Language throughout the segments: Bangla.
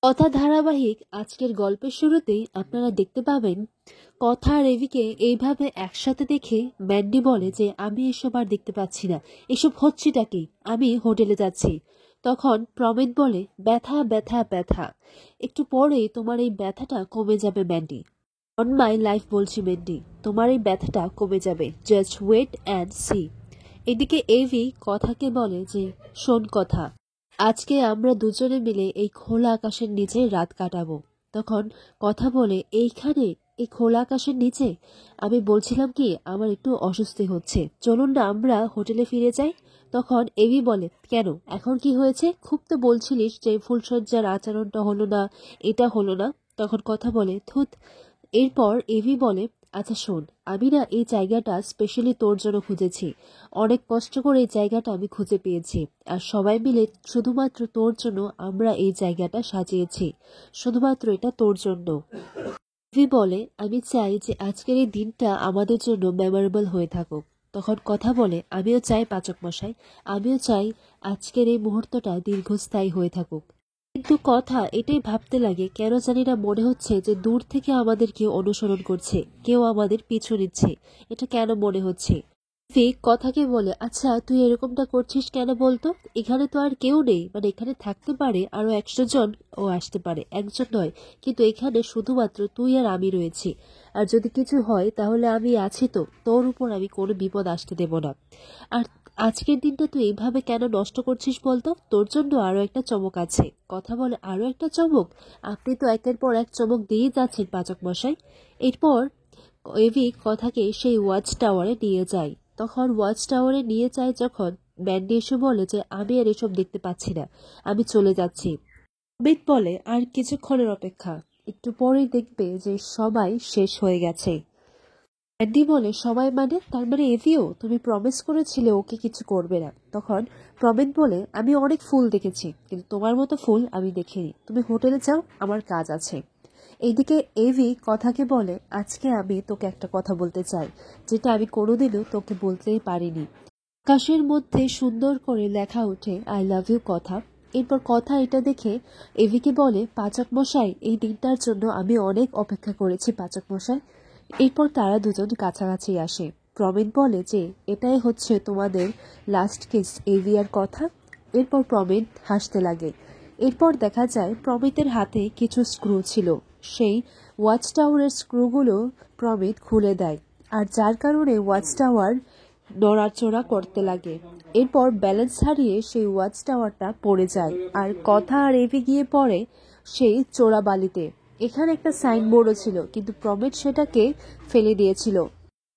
কথা ধারাবাহিক আজকের গল্পের শুরুতেই আপনারা দেখতে পাবেন কথা আর রেভিকে এইভাবে একসাথে দেখে ম্যান্ডি বলে যে আমি এসব আর দেখতে পাচ্ছি না, এসব হচ্ছেটা কি, আমি হোটেলে যাচ্ছি। তখন প্রমিত বলে ব্যথা ব্যথা ব্যথা, একটু পরেই তোমার এই ব্যথাটা কমে যাবে ম্যান্ডি। অন মাই লাইফ বলছি ম্যান্ডি, তোমার এই ব্যথাটা কমে যাবে, জাস্ট ওয়েট অ্যান্ড সি। এদিকে এভি কথাকে বলে যে শোন কথা, আজকে আমরা দুজনে মিলে এই খোলা আকাশের নিচে রাত কাটাবো। তখন কথা বলে এইখানে, এই খোলা আকাশের নিচে? আমি বলছিলাম কি আমার একটু অস্বস্তি হচ্ছে, চলুন না আমরা হোটেলে ফিরে যাই। তখন এভি বলে কেন, এখন কি হয়েছে? খুব তো বলছিলিস যে ফুলসজ্জার আচরণটা হলো না, এটা হলো না। তখন কথা বলে ধুত। এরপর এভি বলে আচ্ছা শোন, আমি না এই জায়গাটা স্পেশালি তোর জন্য খুঁজেছি, অনেক কষ্ট করে এই জায়গাটা আমি খুঁজে পেয়েছি, আর সবাই মিলে শুধুমাত্র তোর জন্য আমরা এই জায়গাটা সাজিয়েছি, শুধুমাত্র এটা তোর জন্য। এভি বলে আমি চাই যে আজকের এই দিনটা আমাদের জন্য মেমোরেবল হয়ে থাকুক। তখন কথা বলে আমিও চাই পাচক মশাই, আমিও চাই আজকের এই মুহূর্তটা দীর্ঘস্থায়ী হয়ে থাকুক। কিন্তু কথা এটাই ভাবতে লাগে কেন জানি না মনে হচ্ছে যে দূর থেকে আমাদের কেউ অনুসরণ করছে, কেউ আমাদের পিছু নিচ্ছে। এটা কেন মনে হচ্ছে? ফিক কথাকে বলে আচ্ছা তুই এরকমটা করছিস কেন বলতো? এখানে তো আর কেউ নেই, মানে এখানে থাকতে পারে আরো 100 জন, ও আসতে পারে, একজন নয়, কিন্তু এখানে শুধুমাত্র তুই আর আমি রয়েছি। আর যদি কিছু হয় তাহলে আমি আছি তো, তোর উপর আমি কোনো বিপদ আসতে দেব না। আর আজকের দিনটা তুই এইভাবে কেন নষ্ট করছিস বলতো? তোর জন্য আরো একটা চমক আছে। কথা বলে আরো একটা চমক? আপনি তো একের পর এক চমক দিয়েই যাচ্ছেন পাচক মশাই। এরপর এভি কথাকে সেই ওয়াচ টাওয়ারে নিয়ে যায়। তখন ওয়াচ টাওয়ারে নিয়ে যায় যখন, ম্যান্ডি এসে বলে যে আমি আর এসব দেখতে পাচ্ছি না, আমি চলে যাচ্ছি। অমিত বলে আর কিছুক্ষণের অপেক্ষা, একটু পরেই দেখবে যে সবাই শেষ হয়ে গেছে। অ্যান্ডি বলে সবাই মানে? তার মানে এভিও? তুমি প্রমিস করেছিলে ওকে কিছু করবে না। তখন প্রমিত বলে আমি অনেক ফুল দেখেছি, কিন্তু তোমার মতো ফুল আমি দেখিনি, তুমি হোটেলে যাও, আমার কাজ আছে। এইদিকে এভি কথাকে বলে আজকে আমি তোকে একটা কথা বলতে চাই, যেটা আমি কোনোদিনও তোকে বলতেই পারিনি। আকাশের মধ্যে সুন্দর করে লেখা ওঠে আই লাভ ইউ কথা। এরপর কথা এটা দেখে এভিকে বলে পাচক মশাই, এই দিনটার জন্য আমি অনেক অপেক্ষা করেছি পাচক মশাই। এরপর তারা দুজন কাছাকাছি আসে। প্রমিত বলে যে এটাই হচ্ছে তোমাদের লাস্ট কিস এভি আর কথা। এরপর প্রমিত হাসতে লাগে। এরপর দেখা যায় প্রমিতের হাতে কিছু স্ক্রু ছিল, সেই ওয়াচ টাওয়ারের স্ক্রুগুলো প্রমিত খুলে দেয়, আর যার কারণে ওয়াচ টাওয়ার নড়াচড়া করতে লাগে। এরপর ব্যালেন্স হারিয়ে সেই ওয়াচ টাওয়ারটা পড়ে যায়, আর কথা আর এভি গিয়ে পড়ে সেই চোরাবালিতে। এখানে একটা সাইনবোর্ডও ছিল, কিন্তু প্রমিত সেটাকে ফেলে দিয়েছিল।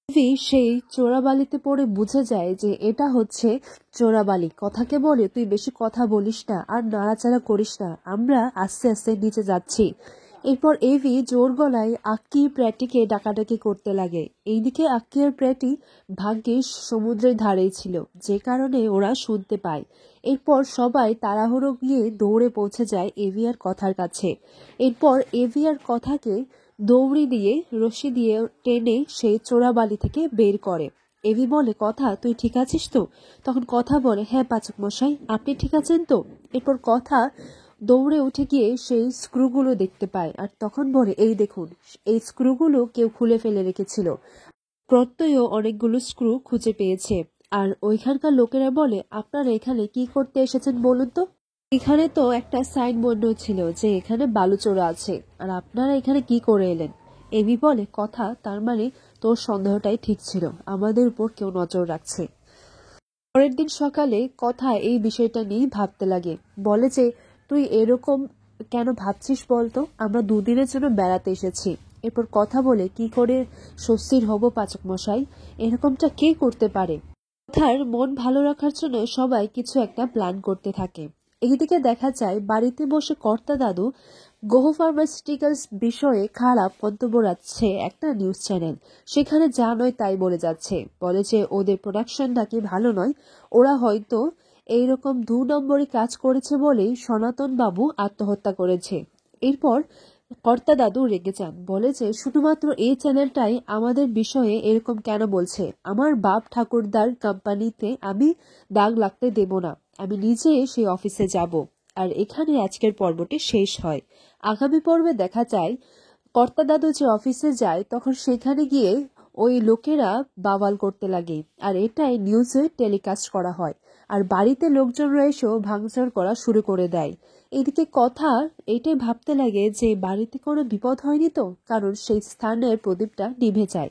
এভি সেই চোরাবালিতে পড়ে বুঝে যায় যে এটা হচ্ছে চোরাবালি। কথাকে বলে তুই বেশি কথা বলিস না আর নাড়াচাড়া করিস না, আমরা আস্তে আস্তে নিচে যাচ্ছি। এরপর এভি জোর গলায় আক্কি প্র্যাটিকে ডাকাডাকি করতে লাগে। এইদিকে আক্কি আর প্র্যাটি ভাগ্যিস সমুদ্রের ধারেই ছিল, যে কারণে ওরা শুনতে পায়। এরপর সবাই তাড়াহুড়ো গিয়ে দৌড়ে পৌঁছে যায় এভি আর কথার কাছে। এরপর এভি আর কথাকে দৌড়ি দিয়ে রশি দিয়ে টেনে সেই চোরাবালি থেকে বের করে। এভি বলে কথা তুই ঠিক আছিস তো? তখন কথা বলে হ্যাঁ পাচক মশাই, আপনি ঠিক আছেন তো? এরপর কথা দৌড়ে উঠে গিয়ে সেই স্ক্রুগুলো দেখতে পায়, আর তখন বলে এই দেখুন, এই স্ক্রুগুলো কেউ খুলে ফেলে রেখেছিল। প্রত্যয়ও অনেকগুলো স্ক্রু খুঁজে পেয়েছে। আর ওইখানকার লোকেরা বলে আপনারা এখানে কি করতে এসেছেন বলুন তো? এখানে তো একটা সাইনবোর্ড ছিল যে এখানে বালুচোরা আছে, আর আপনারা এখানে কি করে এলেন? এমি বলে কথা তার মানে তোর সন্দেহটাই ঠিক ছিল, আমাদের উপর কেউ নজর রাখছে। পরের দিন সকালে কথা এই বিষয়টা নিয়ে ভাবতে লাগে। বলে যে তুই এরকম কেন ভাবছিস বলতো? আমরা দুদিনের জন্য বেড়াতে এসেছি। এরপর কথা বলে কি করে স্বস্তির হব পাচক মশাই, এরকমটা কে করতে পারে? কথার মন ভালো রাখার জন্য সবাই কিছু একটা প্ল্যান করতে থাকে। এইদিকে দেখা যায় বাড়িতে বসে কর্তা দাদু গোহ ফার্মাসিউটিক্যালস বিষয়ে খারাপ মন্তব্য রাখছে একটা নিউজ চ্যানেল। সেখানে যা নয় তাই বলে যাচ্ছে, বলে যে ওদের প্রোডাকশন নাকি ভালো নয়, ওরা হয়তো এইরকম 2 নম্বরই কাজ করেছে বলেই সনাতন বাবু আত্মহত্যা করেছে। এরপর কর্তা দাদু রেগে যান, বলে যে শুধুমাত্র এই চ্যানেলটাই আমাদের বিষয়ে এরকম কেন বলছে? আমার বাপ ঠাকুরদার কোম্পানিতে আমি দাগ লাগতে দেব না, আমি নিজে সেই অফিসে যাব। আর এখানে আজকের পর্বটি শেষ হয়। আগামী পর্বে দেখা যায় কর্তা দাদু যে অফিসে যায় তখন সেখানে গিয়ে ওই লোকেরা বাওয়াল করতে লাগে, আর এটাই নিউজে টেলিকাস্ট করা হয়। আর বাড়িতে লোকজনরা এসেও ভাঙচুর করা শুরু করে দেয়। এদিকে কথা এটাই ভাবতে লাগে যে বাড়িতে কোনো বিপদ হয়নি তো, কারণ সেই স্থানের প্রদীপটা নিভে যায়।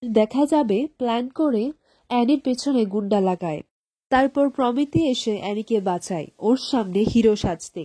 দেখা যাবে প্ল্যান করে অ্যানির পেছনে গুন্ডা লাগায়। তারপর প্রমিতি এসে অ্যানিকে বাঁচায় ওর সামনে হিরো সাজতে।